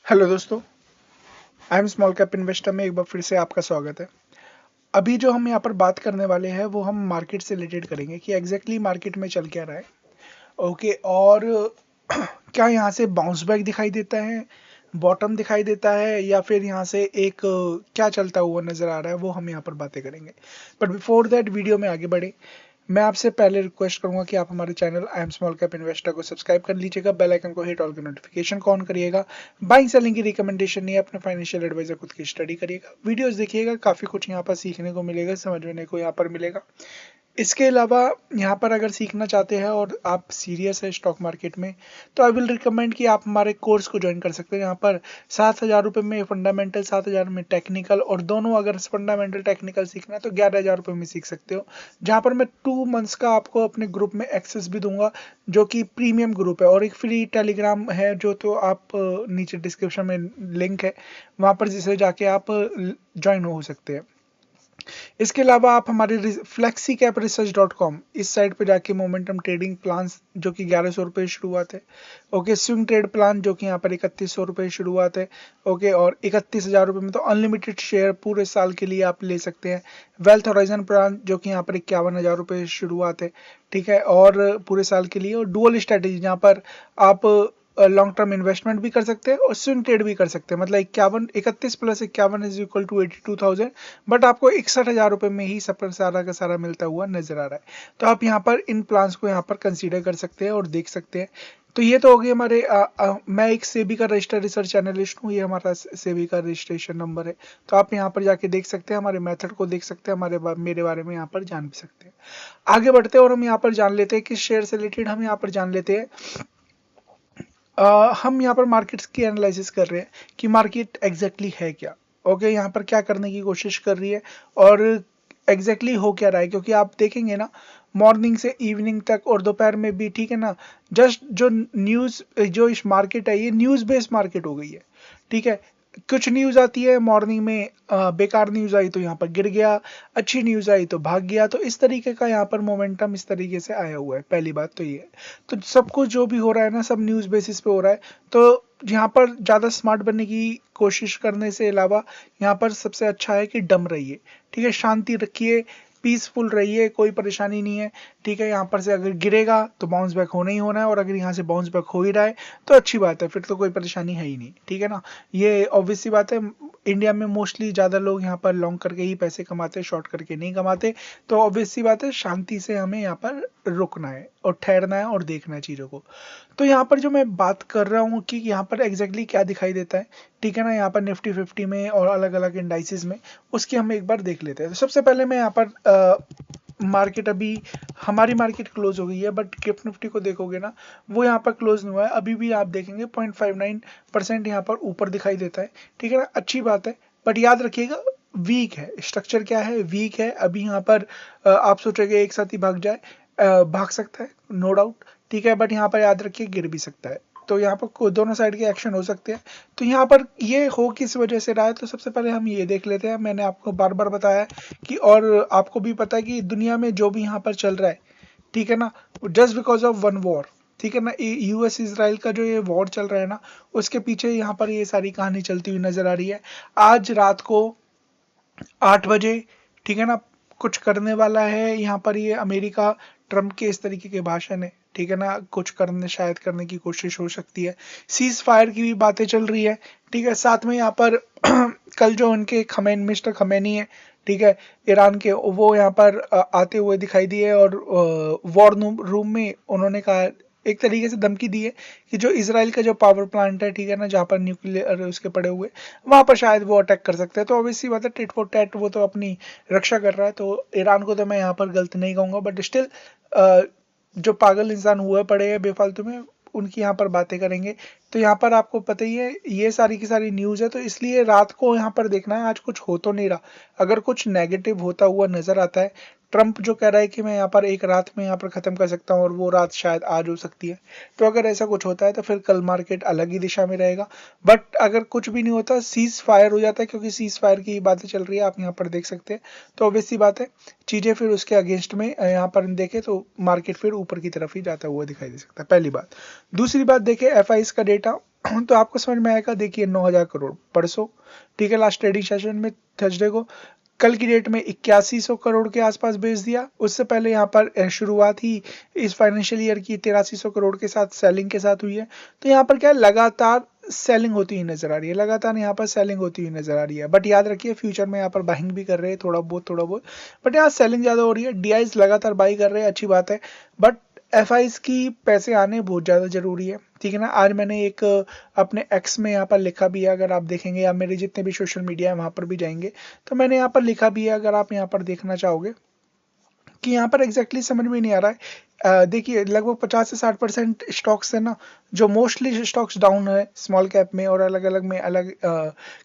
Hello दोस्तों, I am small cap investor में एक बार फिर से आपका स्वागत है। अभी जो हम यहाँ पर बात करने वाले हैं वो हम मार्केट से रिलेटेड करेंगे कि एग्जैक्टली मार्केट में चल क्या रहा है। ओके, और क्या यहाँ से बाउंस बैक दिखाई देता है, बॉटम दिखाई देता है, या फिर यहाँ से एक क्या चलता हुआ नजर आ रहा है, वो हम यहाँ पर बातें करेंगे। बट बिफोर दैट वीडियो में आगे बढ़े, मैं आपसे पहले रिक्वेस्ट करूंगा कि आप हमारे channel I am small cap investor को सब्सक्राइब कर लीजिएगा, बेल आइकन को हिट ऑल के नोटिफिकेशन को ऑन करिएगा। बाइंग सेलिंग की रिकमेंडेशन नहीं है, अपने फाइनेंशियल एडवाइजर खुद की स्टडी करिएगा, वीडियोस देखिएगा, काफी कुछ यहाँ पर सीखने को मिलेगा, समझने को यहाँ पर मिलेगा। इसके अलावा यहाँ पर अगर सीखना चाहते हैं और आप सीरियस है स्टॉक मार्केट में, तो आई विल रिकमेंड कि आप हमारे कोर्स को ज्वाइन कर सकते हैं। यहाँ पर 7,000 रुपये में फंडामेंटल, 7,000 में टेक्निकल, और दोनों अगर फंडामेंटल टेक्निकल सीखना है तो 11,000 रुपये में सीख सकते हो। जहाँ पर मैं 2 मंथ्स का आपको अपने ग्रुप में एक्सेस भी दूंगा, जो कि प्रीमियम ग्रुप है, और एक फ्री टेलीग्राम है जो तो आप नीचे डिस्क्रिप्शन में लिंक है, वहाँ पर जिसे जाके आप ज्वाइन हो सकते हैं। इसके अलावा आप हमारे flexicapresearch.com इस साइट पे जाके मोमेंटम ट्रेडिंग प्लान जो कि 1100 रुपये शुरुआत है, ओके, स्विंग ट्रेड प्लान जो कि यहाँ पर 3100 रुपये शुरुआत है, ओके, और 31,000 रुपये में तो अनलिमिटेड शेयर पूरे साल के लिए आप ले सकते हैं। वेल्थ हॉराइजन प्लान जो कि यहाँ पर 51,000 रुपये शुरुआत है, ठीक है, और पूरे साल के लिए। और डुअल स्ट्रेटेजी जहाँ पर आप लॉन्ग टर्म इन्वेस्टमेंट भी कर सकते हैं और स्विंग ट्रेड भी कर सकते हैं, मतलब 31 + 51 इज इक्वल टू 82,000, बट आपको 61,000 रुपये में ही सब सारा का सारा मिलता हुआ नजर आ रहा है। तो आप यहाँ पर इन प्लान्स को यहाँ पर कंसीडर कर सकते हैं और देख सकते हैं। तो ये तो हो गई हमारे मैं एक सेबी का रजिस्टर्ड रिसर्च एनालिस्ट हूँ, ये हमारा सेबी का रजिस्ट्रेशन नंबर है। तो आप यहाँ पर जाके देख सकते हैं, हमारे मेथड को देख सकते हैं, मेरे बारे में यहाँ पर जान भी सकते हैं। आगे बढ़ते हैं और हम यहाँ पर जान लेते हैं किस शेयर से रिलेटेड हम यहाँ पर जान लेते हैं। हम यहाँ पर मार्केट्स की एनालिसिस कर रहे हैं कि मार्केट एग्जैक्टली है क्या, ओके, यहाँ पर क्या करने की कोशिश कर रही है और एग्जैक्टली हो क्या रहा है। क्योंकि आप देखेंगे ना, मॉर्निंग से इवनिंग तक और दोपहर में भी, ठीक है ना, जस्ट जो न्यूज़ जो इस मार्केट है ये न्यूज़ बेस्ड मार्केट हो गई है, ठीक है। कुछ न्यूज़ आती है मॉर्निंग में, बेकार न्यूज़ आई तो यहाँ पर गिर गया, अच्छी न्यूज़ आई तो भाग गया। तो इस तरीके का यहाँ पर मोमेंटम इस तरीके से आया हुआ है। पहली बात तो ये है। तो सब कुछ जो भी हो रहा है ना, सब न्यूज़ बेसिस पे हो रहा है। तो यहाँ पर ज़्यादा स्मार्ट बनने की कोशिश करने से अलावा यहाँ पर सबसे अच्छा है कि डम रहिए, ठीक है, शांति रखिए, पीसफुल रहिए, कोई परेशानी नहीं है, ठीक है। यहाँ पर से अगर गिरेगा तो बाउंस बैक होना ही होना है, और अगर यहाँ से बाउंस बैक हो ही रहा है तो अच्छी बात है, फिर तो कोई परेशानी है ही नहीं, ठीक है ना। ये ऑब्वियस सी बात है, इंडिया में मोस्टली ज़्यादा लोग यहाँ पर लॉन्ग करके ही पैसे कमाते, शॉर्ट करके नहीं कमाते। तो ऑब्वियस सी बात है, शांति से हमें यहाँ पर रुकना है और ठहरना है और देखना है चीज़ों को। तो यहाँ पर जो मैं बात कर रहा हूँ कि यहाँ पर एग्जैक्टली क्या दिखाई देता है, ठीक है ना, यहाँ पर निफ्टी 50 में और अलग अलग इंडाइसिस में, उसकी हम एक बार देख लेते हैं। तो सबसे पहले मैं यहाँ पर मार्केट, अभी हमारी मार्केट क्लोज हो गई है, बट गिफ्ट निफ्टी को देखोगे ना, वो यहाँ पर क्लोज नहीं हुआ है, अभी भी आप देखेंगे 0.59% यहाँ पर ऊपर दिखाई देता है, ठीक है ना, अच्छी बात है। बट याद रखिएगा, वीक है, स्ट्रक्चर क्या है, वीक है। अभी यहाँ पर आप सोचोगे एक साथ ही भाग जाए, भाग सकता है, नो डाउट, ठीक है, बट यहाँ पर याद रखिए गिर भी सकता है। तो यहाँ पर दोनों साइड के एक्शन हो सकते हैं। तो यहाँ पर ये हो किस वजह से रहा है, तो सबसे पहले हम ये देख लेते हैं। मैंने आपको बार बार बताया कि, और आपको भी पता है कि दुनिया में जो भी यहाँ पर चल रहा है, ठीक है ना, just because of one war, ठीक है ना, यूएस इजराइल का जो ये वॉर चल रहा है ना, उसके पीछे यहाँ पर ये सारी कहानी चलती हुई नजर आ रही है। आज रात को 8 बजे, ठीक है ना, कुछ करने वाला है यहाँ पर ये अमेरिका। ट्रम्प के इस तरीके के भाषण है, ठीक है ना, कुछ करने शायद करने की कोशिश हो सकती है। सीज फायर की भी बातें चल रही है, ठीक है। साथ में यहाँ पर कल जो उनके मिस्टर खमेनी है, ठीक है, ईरान के, वो यहाँ पर आते हुए दिखाई दिए, और वॉर रूम में उन्होंने कहा, एक तरीके से धमकी दी है कि जो इसराइल का जो पावर प्लांट है, ठीक है ना, जहाँ पर न्यूक्लियर उसके पड़े हुए, वहां पर शायद वो अटैक कर सकते हैं। तो ऑब्वियसली बात है, टिट फॉर टैट, वो तो अपनी रक्षा कर रहा है। तो ईरान को तो मैं यहाँ पर गलत नहीं कहूंगा, बट स्टिल जो पागल इंसान हुए पड़े हैं बेफालतू में, उनकी यहाँ पर बातें करेंगे। तो यहाँ पर आपको पता ही है, ये सारी की सारी न्यूज़ है, तो इसलिए रात को यहाँ पर देखना है। आज कुछ हो तो नहीं रहा, अगर कुछ नेगेटिव होता हुआ नजर आता है, ट्रम्प जो कह रहा है कि मैं यहाँ पर एक रात में यहाँ पर खत्म कर सकता हूँ, और वो रात शायद आज हो सकती है, तो अगर ऐसा कुछ होता है तो फिर कल मार्केट अलग ही दिशा में रहेगा। बट अगर कुछ भी नहीं होता, सीज फायर हो जाता है, क्योंकि सीज फायर की बातें चल रही है, आप यहाँ पर देख सकते हैं। तो ऑब्वियसली बात है, चीजें फिर उसके अगेंस्ट में यहाँ पर देखें तो मार्केट फिर ऊपर की तरफ ही जाता हुआ दिखाई दे सकता है, पहली बात। दूसरी बात देखें, एफ का डेटा, तो आपको समझ में आएगा। देखिए 9,000 करोड़ परसों, ठीक है, लास्ट ट्रेडिंग सेशन में थर्सडे को। कल की डेट में 8100 करोड़ के आसपास बेच दिया। उससे पहले यहाँ पर शुरुआत ही इस फाइनेंशियल ईयर की 8300 करोड़ के साथ सेलिंग के साथ हुई है। तो यहाँ पर क्या है, लगातार सेलिंग होती हुई नजर आ रही है, लगातार यहाँ पर सेलिंग होती हुई नजर आ रही है। बट याद रखिए फ्यूचर में यहाँ पर बाइंग भी कर रहे हैं थोड़ा बहुत, बट यहाँ सेलिंग ज्यादा हो रही है। डीआईज लगातार बाई कर रहे हैं, अच्छी बात है। बट एफआईज की पैसे आने बहुत ज़्यादा ज़रूरी है, ठीक है ना। आज मैंने एक अपने एक्स में यहाँ पर लिखा भी है, अगर आप देखेंगे या मेरे जितने भी सोशल मीडिया है वहाँ पर भी जाएंगे तो मैंने यहाँ पर लिखा भी है, अगर आप यहाँ पर देखना चाहोगे कि यहाँ पर एग्जैक्टली समझ में नहीं आ रहा है। देखिए लगभग 50 से 60% स्टॉक्स है ना, जो मोस्टली स्टॉक्स डाउन है स्मॉल कैप में, और अलग अलग में अलग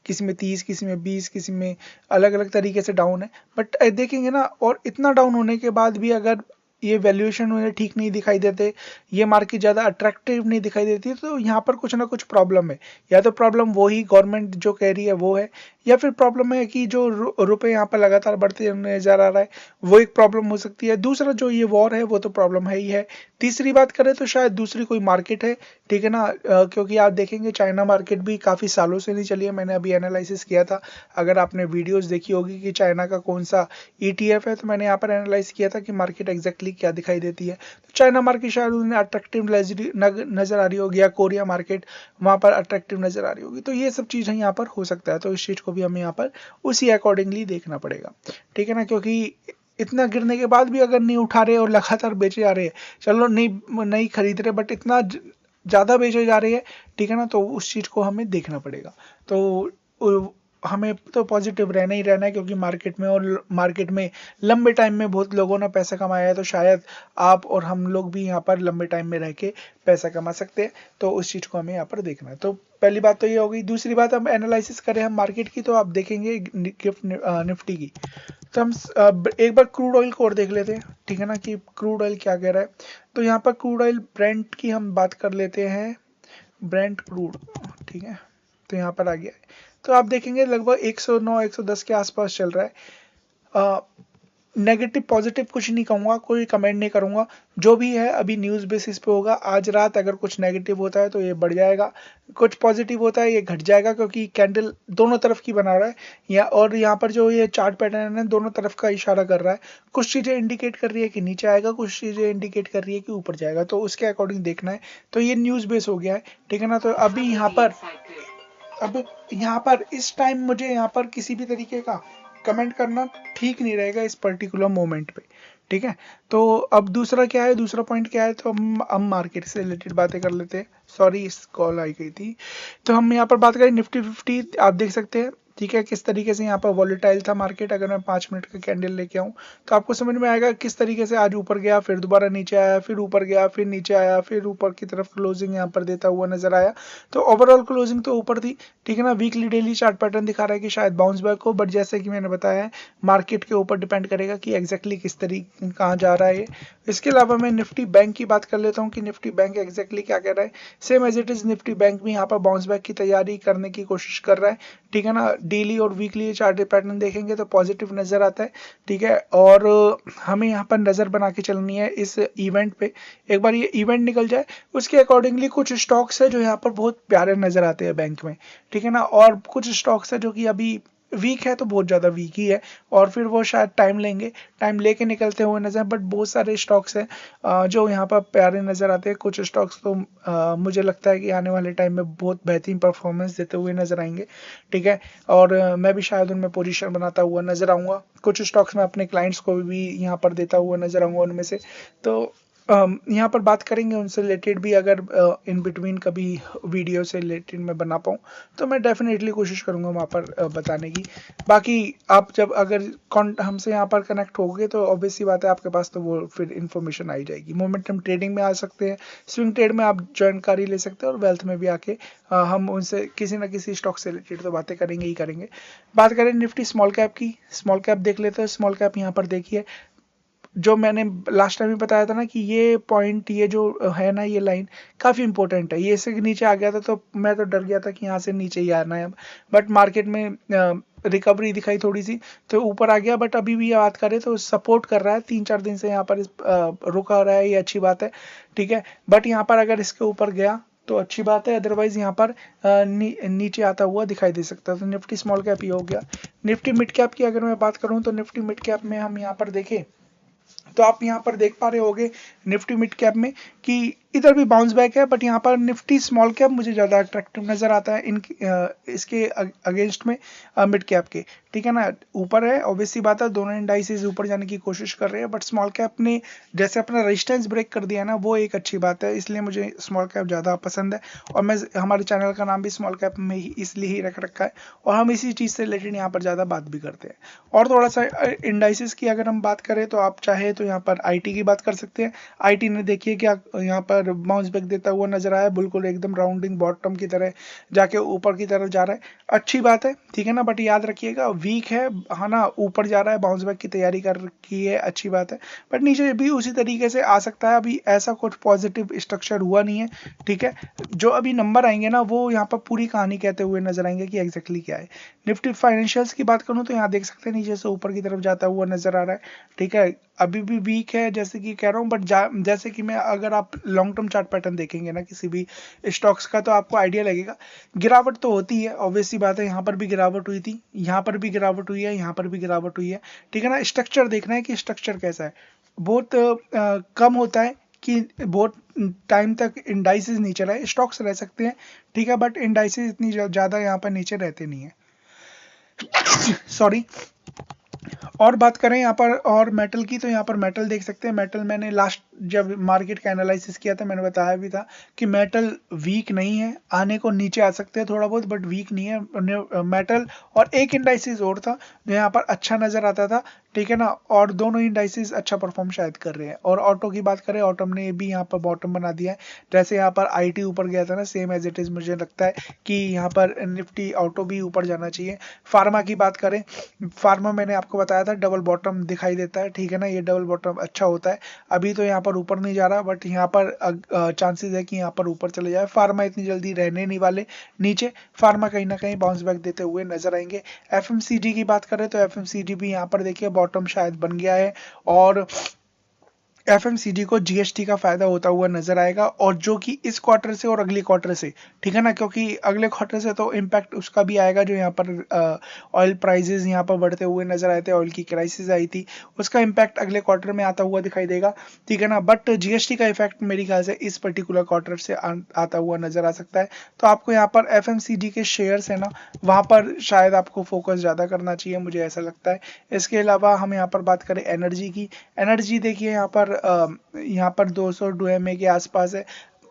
किसी में 30, किसी में 20, किसी में अलग अलग तरीके से डाउन है। बट देखेंगे ना, और इतना डाउन होने के बाद भी अगर ये वैल्यूएशन उन्हें ठीक नहीं दिखाई देते, ये मार्केट ज़्यादा अट्रैक्टिव नहीं दिखाई देती, तो यहाँ पर कुछ ना कुछ प्रॉब्लम है। या तो प्रॉब्लम वही गवर्नमेंट जो कह रही है वो है, या फिर प्रॉब्लम है कि जो रुपए यहाँ पर लगातार बढ़ते नजर आ रहा है, वो एक प्रॉब्लम हो सकती है। दूसरा जो ये वॉर है वो तो प्रॉब्लम है ही है। तीसरी बात करें तो शायद दूसरी कोई मार्केट है, ठीक है ना। क्योंकि आप देखेंगे चाइना मार्केट भी काफ़ी सालों से नहीं चली है। मैंने अभी एनालिसिस किया था, अगर आपने वीडियोस देखी होगी कि चाइना का कौन सा ईटीएफ है, तो मैंने यहाँ पर एनालाइज किया था कि मार्केट एग्जैक्टली क्या दिखाई देती है। तो चाइना मार्केट शायद उन्हें अट्रैक्टिव नजर आ रही होगी, या कोरिया मार्केट वहाँ पर अट्रैक्टिव नजर आ रही होगी। तो ये सब चीज़ें यहाँ पर हो सकता है, तो इस चीज़ को भी हमें यहाँ पर उसी अकॉर्डिंगली देखना पड़ेगा, ठीक है ना। क्योंकि इतना गिरने के बाद भी अगर नहीं उठा रहे और लगातार बेचे जा रहे हैं, चलो नहीं खरीद रहे, बट इतना ज़्यादा बेचे जा रहे हैं, ठीक है ना, तो उस चीज़ को हमें देखना पड़ेगा। तो हमें तो पॉजिटिव रहना ही रहना है, क्योंकि मार्केट में लंबे टाइम में बहुत लोगों ने पैसा कमाया है, तो शायद आप और हम लोग भी यहाँ पर लंबे टाइम में रह के पैसा कमा सकते हैं। तो उस चीज़ को हमें यहाँ पर देखना है। तो पहली बात तो ये हो गई। दूसरी बात, हम एनालिसिस करें हम मार्केट की, तो आप देखेंगे गिफ्ट निफ्टी की। तो हम एक बार क्रूड ऑयल को और देख लेते हैं, ठीक है ना, कि क्रूड ऑयल क्या कह रहा है। तो यहाँ पर क्रूड ऑयल ब्रेंट की हम बात कर लेते हैं, ब्रेंट क्रूड, ठीक है। तो यहाँ पर आ गया है, तो आप देखेंगे लगभग 109 110 के आसपास चल रहा है। नेगेटिव पॉजिटिव कुछ नहीं कहूँगा, कोई कमेंट नहीं करूँगा, जो भी है अभी न्यूज़ बेसिस पे होगा। आज रात अगर कुछ नेगेटिव होता है तो ये बढ़ जाएगा, कुछ पॉजिटिव होता है ये घट जाएगा, क्योंकि कैंडल दोनों तरफ की बना रहा है। और यहाँ पर जो ये चार्ट पैटर्न है दोनों तरफ का इशारा कर रहा है। कुछ चीज़ें इंडिकेट कर रही है कि नीचे आएगा, कुछ चीज़ें इंडिकेट कर रही है कि ऊपर जाएगा, तो उसके अकॉर्डिंग देखना है। तो ये न्यूज़ बेस हो गया है, ठीक है ना। तो अभी यहाँ पर इस टाइम मुझे यहाँ पर किसी भी तरीके का कमेंट करना ठीक नहीं रहेगा इस पर्टिकुलर मोमेंट पे, ठीक है। तो अब दूसरा क्या है, दूसरा पॉइंट क्या है, तो हम मार्केट से रिलेटेड बातें कर लेते हैं। सॉरी, इस कॉल आई गई थी। तो हम यहाँ पर बात करें निफ्टी 50, आप देख सकते हैं, ठीक है, किस तरीके से यहाँ पर वॉलेटाइल था मार्केट। अगर मैं 5 मिनट का कैंडल लेके आऊँ तो आपको समझ में आएगा किस तरीके से आज ऊपर गया, फिर दोबारा नीचे आया, फिर ऊपर गया, फिर नीचे आया, फिर ऊपर की तरफ क्लोजिंग यहाँ पर देता हुआ नजर आया। तो ओवरऑल क्लोजिंग तो ऊपर थी, ठीक है ना। वीकली डेली चार्ट पैटर्न दिखा रहा है कि शायद बाउंस बैक हो, बट जैसे कि मैंने बताया है मार्केट के ऊपर डिपेंड करेगा कि एग्जैक्टली किस तरीके कहाँ जा रहा है। इसके अलावा मैं निफ्टी बैंक की बात कर लेता हूँ कि निफ्टी बैंक एग्जैक्टली क्या कह रहा है। Same as it is Nifty bank भी यहाँ पर बाउंस बैक की तैयारी करने की कोशिश कर रहा है, ठीक है ना। डेली और वीकली चार्ट पैटर्न देखेंगे तो पॉजिटिव नजर आता है, ठीक है। और हमें यहाँ पर नजर बना के चलनी है इस इवेंट पे। एक बार ये इवेंट निकल जाए उसके अकॉर्डिंगली कुछ स्टॉक्स है जो यहाँ पर बहुत प्यारे नजर आते हैं बैंक में, ठीक है ना। और कुछ स्टॉक्स है जो कि अभी वीक है, तो बहुत ज़्यादा वीक ही है, और फिर वो शायद टाइम लेंगे, टाइम लेके निकलते हुए नजर। बट बहुत सारे स्टॉक्स हैं जो यहाँ पर प्यारे नजर आते हैं। कुछ स्टॉक्स तो मुझे लगता है कि आने वाले टाइम में बहुत बेहतरीन परफॉर्मेंस देते हुए नजर आएंगे, ठीक है। और मैं भी शायद उनमें पोजीशन बनाता हुआ नजर आऊँगा। कुछ स्टॉक्स मैं अपने क्लाइंट्स को भी यहाँ पर देता हुआ नजर आऊँगा उनमें से। तो यहाँ पर बात करेंगे उनसे रिलेटेड भी, अगर इन बिटवीन कभी वीडियो से रिलेटेड मैं बना पाऊँ तो मैं डेफिनेटली कोशिश करूँगा वहाँ पर बताने की। बाकी आप जब अगर हमसे यहाँ पर कनेक्ट होगे तो ऑब्वियस सी बात है आपके पास तो वो फिर इन्फॉर्मेशन आई जाएगी। मोमेंटम ट्रेडिंग में आ सकते हैं, स्विंग ट्रेड में आप जानकारी ले सकते हैं, और वेल्थ में भी आके हम उनसे किसी ना किसी स्टॉक से रिलेटेड तो बातें करेंगे ही करेंगे। बात करें निफ्टी स्मॉल कैप की, स्मॉल कैप देख लेते हैं। स्मॉल कैप यहाँ पर देखिए, जो मैंने लास्ट टाइम भी बताया था ना कि ये पॉइंट, ये जो है ना, ये लाइन काफ़ी इंपॉर्टेंट है। ये से नीचे आ गया था तो मैं तो डर गया था कि यहाँ से नीचे ही आना है अब, बट मार्केट में रिकवरी दिखाई थोड़ी सी तो ऊपर आ गया। बट अभी भी बात करें तो सपोर्ट कर रहा है 3-4 दिन से यहाँ पर रुका रहा है, ये अच्छी बात है, ठीक है। बट यहाँ पर अगर इसके ऊपर गया तो अच्छी बात है। अदरवाइज यहाँ पर नीचे आता हुआ दिखाई दे सकता है। तो निफ्टी स्मॉल कैप ही हो गया। निफ्टी मिड कैप की अगर मैं बात करूं तो निफ्टी मिड कैप में हम यहाँ पर देखें तो आप यहाँ पर देख पा रहे होगे निफ्टी मिड कैप में कि इधर भी बाउंस बैक है, बट यहाँ पर निफ्टी स्मॉल कैप मुझे ज़्यादा अट्रैक्टिव नजर आता है इसके अगेंस्ट में मिड कैप के। ठीक है ना, ऊपर है, ऑब्वियसली बात है, दोनों इंडाइसेस ऊपर जाने की कोशिश कर रहे हैं, बट स्मॉल कैप ने जैसे अपना रेजिस्टेंस ब्रेक कर दिया ना, वो एक अच्छी बात है, इसलिए मुझे स्मॉल कैप ज़्यादा पसंद है। और मैं हमारे चैनल का नाम भी स्मॉल कैप में ही इसलिए ही रख रखा है, और हम इसी चीज़ से रिलेटेड यहाँ पर ज़्यादा बात भी करते हैं। और थोड़ा सा इंडाइसेस की अगर हम बात करें तो आप चाहे तो यहाँ पर आईटी की बात कर सकते हैं। आईटी ने देखिए क्या यहाँ पर बाउंस बैक देता हुआ नजर आया, बिल्कुल एकदम राउंडिंग बॉटम की तरह जाके ऊपर की तरफ जा रहा है, अच्छी बात है। ठीक है ना, बट याद रखिएगा वीक है ना, ऊपर जा रहा है, बाउंस बैक की तैयारी कर रखी है, अच्छी बात है, बट नीचे भी उसी तरीके से आ सकता है। अभी ऐसा कुछ पॉजिटिव स्ट्रक्चर हुआ नहीं है। ठीक है, जो अभी नंबर आएंगे ना, वो यहाँ पर पूरी कहानी कहते हुए नजर आएंगे कि एग्जैक्टली क्या है। निफ्टी फाइनेंशियल्स की बात करूं तो यहाँ देख सकते हैं नीचे से ऊपर की तरफ जाता हुआ नजर आ रहा है। ठीक है, अभी भी वीक है जैसे कि कह रहा हूँ, बट जैसे कि मैं अगर आप लॉन्ग टर्म चार्ट पैटर्न देखेंगे ना किसी भी स्टॉक्स का, तो आपको आइडिया लगेगा गिरावट तो होती है, ऑब्वियसली बात है। यहाँ पर भी गिरावट हुई थी, यहाँ पर भी गिरावट हुई है, यहाँ पर भी गिरावट हुई है। ठीक है ना, स्ट्रक्चर देखना है कि स्ट्रक्चर कैसा है। बहुत कम होता है कि बहुत टाइम तक इंडाइसेस नीचे रहे, स्टॉक्स रह सकते हैं, ठीक है, बट इंडाइसेस इतनी ज़्यादा यहाँ पर नीचे रहते नहीं है। सॉरी। और बात करें यहाँ पर और मेटल की, तो यहाँ पर मेटल देख सकते हैं। मेटल मैंने लास्ट जब मार्केट का एनालिसिस किया था, मैंने बताया भी था कि मेटल वीक नहीं है, आने को नीचे आ सकते हैं थोड़ा बहुत, बट वीक नहीं है मेटल। और एक इंडाइसिस और था जो यहाँ पर अच्छा नजर आता था। ठीक है ना, और दोनों इंडाइसिस अच्छा परफॉर्म शायद कर रहे हैं। और ऑटो की बात करें, ऑटो ने भी यहाँ पर बॉटम बना दिया है। जैसे यहाँ पर आईटी ऊपर गया था ना, सेम एज इट इज मुझे लगता है कि यहाँ पर निफ्टी ऑटो भी ऊपर जाना चाहिए। फार्मा की बात करें, फार्मा मैंने आपको बताया था डबल बॉटम दिखाई देता है। ठीक है ना, ये डबल बॉटम अच्छा होता है। अभी तो यहाँ पर ऊपर नहीं जा रहा, बट यहाँ पर चांसेस है कि यहाँ पर ऊपर चले जाए। फार्मा इतनी जल्दी रहने नहीं वाले नीचे, फार्मा कहीं ना कहीं बाउंस बैक देते हुए नजर आएंगे। एफएमसीजी की बात करें तो एफएमसीजी भी यहाँ पर देखिए बॉटम शायद बन गया है, और एफएमसीजी को जीएसटी का फायदा होता हुआ नजर आएगा, और जो कि इस क्वार्टर से और अगले क्वार्टर से। ठीक है ना, क्योंकि अगले क्वार्टर से तो इम्पैक्ट उसका भी आएगा, जो यहाँ पर ऑयल प्राइसेस यहाँ पर बढ़ते हुए नजर आए थे, ऑयल की क्राइसिस आई थी, उसका इम्पैक्ट अगले क्वार्टर में आता हुआ दिखाई देगा। ठीक है ना, बट जीएसटी का इफेक्ट मेरे ख्याल से इस पर्टिकुलर क्वार्टर से आता हुआ नजर आ सकता है। तो आपको यहाँ पर एफएमसीजी के शेयर्स है ना, वहां पर शायद आपको फोकस ज्यादा करना चाहिए, मुझे ऐसा लगता है। इसके अलावा हम यहाँ पर बात करें एनर्जी की, एनर्जी देखिए यहाँ पर 200 डीएमए के आसपास है।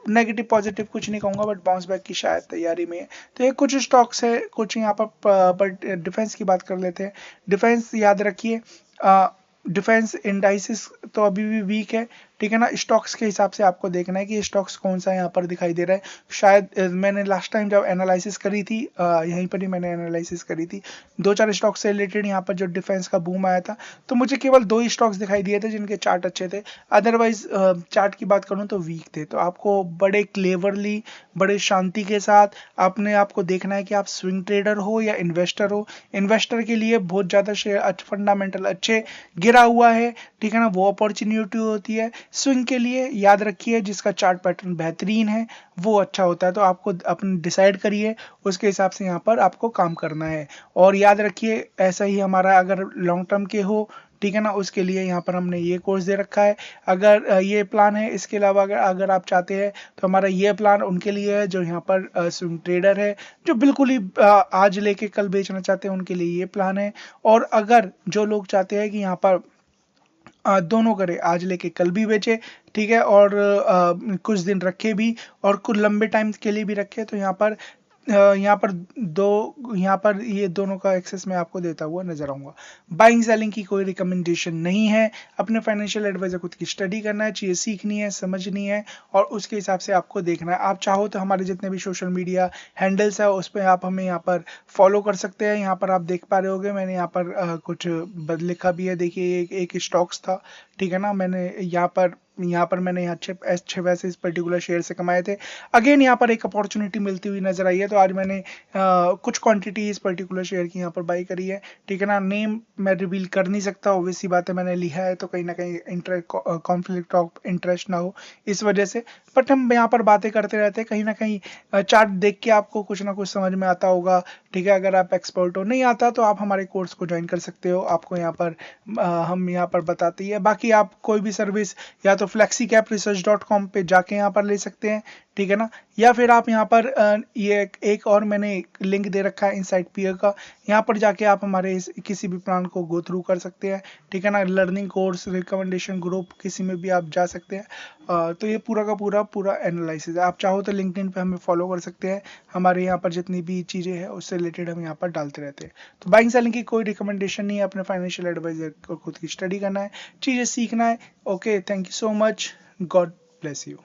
नेगेटिव पॉजिटिव कुछ नहीं कहूंगा, बट बाउंस बैक की शायद तैयारी में है। तो ये कुछ स्टॉक्स है, कुछ यहाँ पर डिफेंस की बात कर लेते हैं। डिफेंस याद रखिए, डिफेंस इंडाइसिस तो अभी भी वीक है। ठीक है ना, स्टॉक्स के हिसाब से आपको देखना है कि स्टॉक्स कौन सा यहाँ पर दिखाई दे रहा है। शायद मैंने लास्ट टाइम जब एनालिसिस करी थी, यहीं पर ही मैंने एनालिसिस करी थी, 2-4 स्टॉक्स से रिलेटेड यहाँ पर जो डिफेंस का बूम आया था, तो मुझे केवल 2 ही स्टॉक्स दिखाई दिए थे जिनके चार्ट अच्छे थे। अदरवाइज चार्ट की बात करूँ तो वीक थे। तो आपको बड़े क्लेवरली, बड़े शांति के साथ अपने आप को देखना है कि आप स्विंग ट्रेडर हो या इन्वेस्टर हो। इन्वेस्टर के लिए बहुत ज़्यादा शेयर फंडामेंटल अच्छे गिरा हुआ है, ठीक है ना, वो अपॉर्चुनिटी होती है। स्विंग के लिए याद रखिए जिसका चार्ट पैटर्न बेहतरीन है वो अच्छा होता है। तो आपको अपने डिसाइड करिए, उसके हिसाब से यहाँ पर आपको काम करना है। और याद रखिए ऐसा ही हमारा अगर लॉन्ग टर्म के हो, ठीक है ना, उसके लिए यहाँ पर हमने ये कोर्स दे रखा है। अगर ये प्लान है, इसके अलावा अगर आप चाहते हैं तो हमारा ये प्लान उनके लिए है जो यहाँ पर स्विंग ट्रेडर है, जो बिल्कुल ही आज लेके कल बेचना चाहते हैं, उनके लिए ये प्लान है। और अगर जो लोग चाहते हैं कि यहाँ पर दोनों करे, आज लेके कल भी बेचे, ठीक है, और कुछ दिन रखे भी और कुछ लंबे टाइम के लिए भी रखे, तो यहाँ पर ये दोनों का एक्सेस मैं आपको देता हुआ नजर आऊंगा। बाइंग सेलिंग की कोई रिकमेंडेशन नहीं है। अपने फाइनेंशियल एडवाइजर खुद की स्टडी करना है, चीजें सीखनी है, समझनी है, और उसके हिसाब से आपको देखना है। आप चाहो तो हमारे जितने भी सोशल मीडिया हैंडल्स है उस पर आप हमें यहाँ पर फॉलो कर सकते हैं। यहाँ पर आप देख पा रहे होगे मैंने यहाँ पर कुछ लिखा भी है, देखिए एक स्टॉक्स था, ठीक है ना, मैंने यहाँ पर यहाँ पर मैंने अच्छे पैसे इस पर्टिकुलर शेयर से कमाए थे। अगेन यहाँ पर एक अपॉर्चुनिटी मिलती हुई नजर आई है, तो आज मैंने कुछ क्वांटिटी इस पर्टिकुलर शेयर की यहाँ पर बाई करी है। ठीक है ना, नेम मैं रिवील कर नहीं सकता, ऑब्वियस सी बात है, मैंने लिखा है तो कहीं ना कहीं कॉन्फ्लिक्ट ऑफ इंटरेस्ट ना हो इस वजह से। बट हम यहाँ पर बातें करते रहते हैं, कहीं ना कहीं चार्ट देख के आपको कुछ ना कुछ समझ में आता होगा। ठीक है, अगर आप एक्सपर्ट हो, नहीं आता तो आप हमारे कोर्स को ज्वाइन कर सकते हो, आपको यहाँ पर हम यहाँ पर बताते ही है। बाकी आप कोई भी सर्विस या तो flexicapresearch.com पे जाके यहाँ पर ले सकते हैं। ठीक है ना, या फिर आप यहाँ पर ये एक और मैंने लिंक दे रखा है इनसाइड पीयर का, यहाँ पर जाके आप हमारे किसी भी प्लान को गो थ्रू कर सकते हैं। ठीक है ना, लर्निंग कोर्स, रिकमेंडेशन ग्रुप, किसी में भी आप जा सकते हैं। तो ये पूरा का पूरा एनालिसिस है। आप चाहो तो लिंक्डइन पे हमें फॉलो कर सकते हैं, हमारे यहाँ पर जितनी भी चीज़ें हैं उससे रिलेटेड हम यहाँ पर डालते रहते हैं। तो बाइंग सेलिंग की कोई रिकमेंडेशन नहीं है, अपने फाइनेंशियल एडवाइजर को खुद की स्टडी करना है, चीज़ें सीखना है। Okay, thank you so much, God bless you.